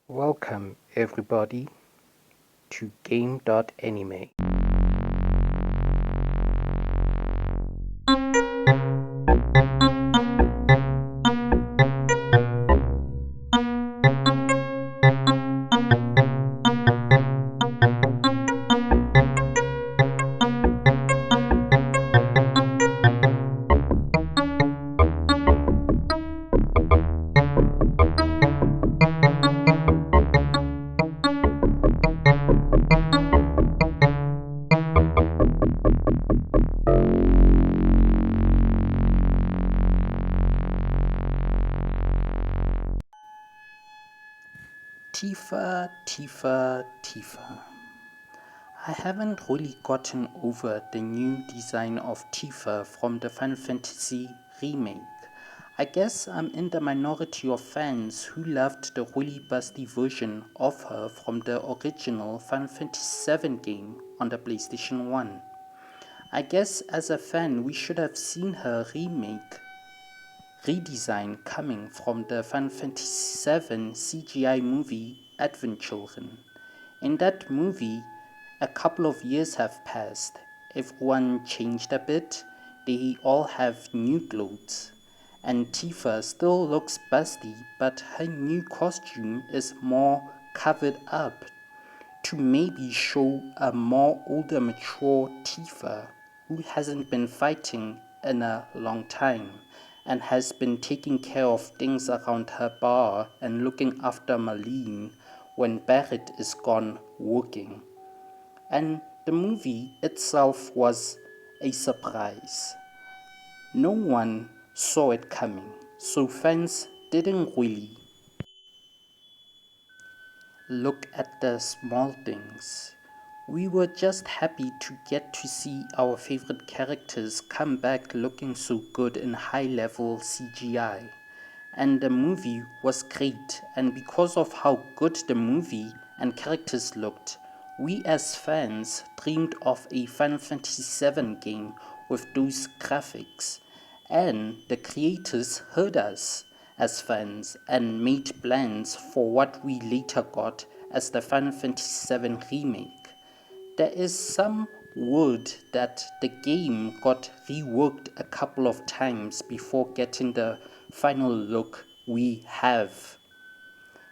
Welcome everybody to Game.Anime. Tifa. I haven't really gotten over the new design of Tifa from the Final Fantasy Remake. I guess I'm in the minority of fans who loved the really busty version of her from the original Final Fantasy VII game on the PlayStation 1. I guess as a fan we should have seen her redesign coming from the Final Fantasy VII CGI movie Advent Children. In that movie, a couple of years have passed. Everyone changed a bit. They all have new clothes. And Tifa still looks busty, but her new costume is more covered up to maybe show a more older, mature Tifa who hasn't been fighting in a long time and has been taking care of things around her bar and looking after Marlene when Barrett is gone working. And the movie itself was a surprise. No one saw it coming, so fans didn't really look at the small things. We were just happy to get to see our favorite characters come back looking so good in high-level CGI. And the movie was great, and because of how good the movie and characters looked, we as fans dreamed of a Final Fantasy VII game with those graphics, and the creators heard us as fans and made plans for what we later got as the Final Fantasy VII Remake. There is some word that the game got reworked a couple of times before getting the final look we have.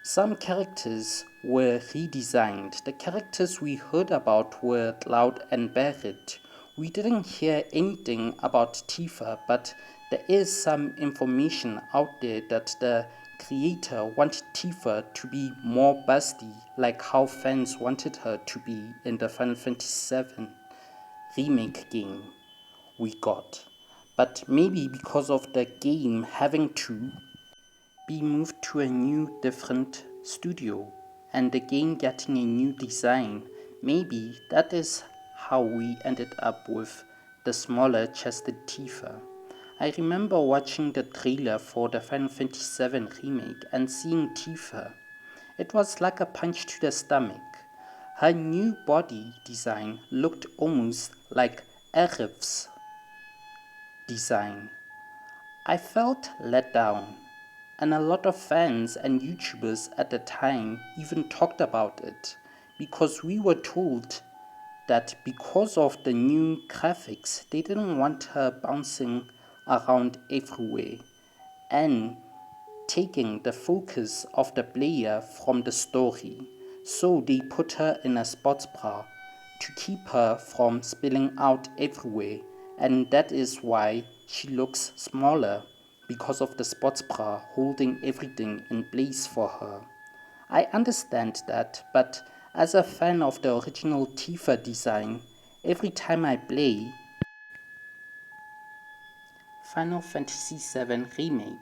Some characters were redesigned. The characters we heard about were Cloud and Barrett. We didn't hear anything about Tifa, but there is some information out there that the creator wanted Tifa to be more busty, like how fans wanted her to be in the Final Fantasy VII Remake game we got. But maybe because of the game having to be moved to a new different studio and the game getting a new design, maybe that is how we ended up with the smaller chested Tifa. I remember watching the trailer for the Final Fantasy VII Remake and seeing Tifa. It was like a punch to the stomach. Her new body design looked almost like Aerith's design. I felt let down, and a lot of fans and YouTubers at the time even talked about it because we were told that because of the new graphics, they didn't want her bouncing around everywhere and taking the focus of the player from the story. So they put her in a sports bra to keep her from spilling out everywhere, and that is why she looks smaller because of the sports bra holding everything in place for her. I understand that, but as a fan of the original Tifa design, every time I play Final Fantasy VII Remake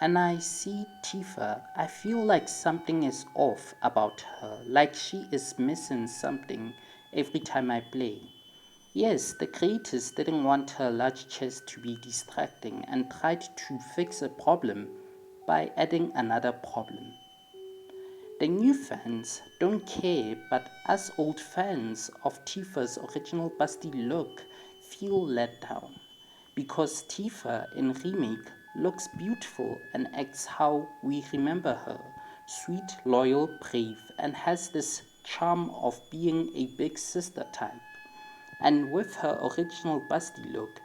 and I see Tifa, I feel like something is off about her, like she is missing something every time I play. Yes, the creators didn't want her large chest to be distracting and tried to fix a problem by adding another problem. The new fans don't care, but us old fans of Tifa's original busty look feel let down because Tifa in Remake looks beautiful and acts how we remember her, Sweet, loyal, brave, and has this charm of being a big sister type. And with her original busty look,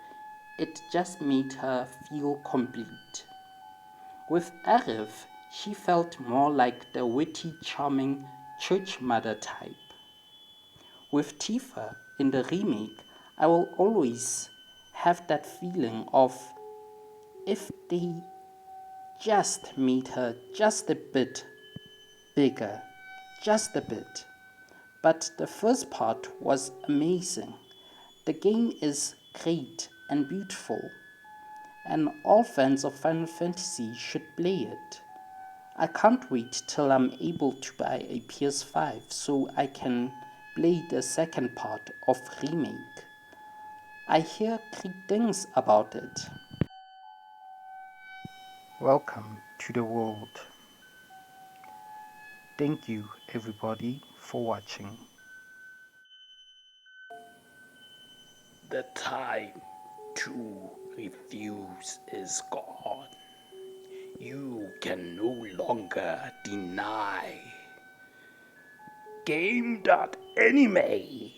it just made her feel complete. With Arif, she felt more like the witty, charming church mother type. With Tifa in the remake, I will always have that feeling of if they just made her just a bit bigger, just a bit. But the first part was amazing. The game is great and beautiful, and all fans of Final Fantasy should play it. I can't wait till I'm able to buy a PS5 so I can play the second part of Remake. I hear great things about it. Welcome to the world. Thank you everybody for watching. The time to refuse is gone. You can no longer deny. Game.anime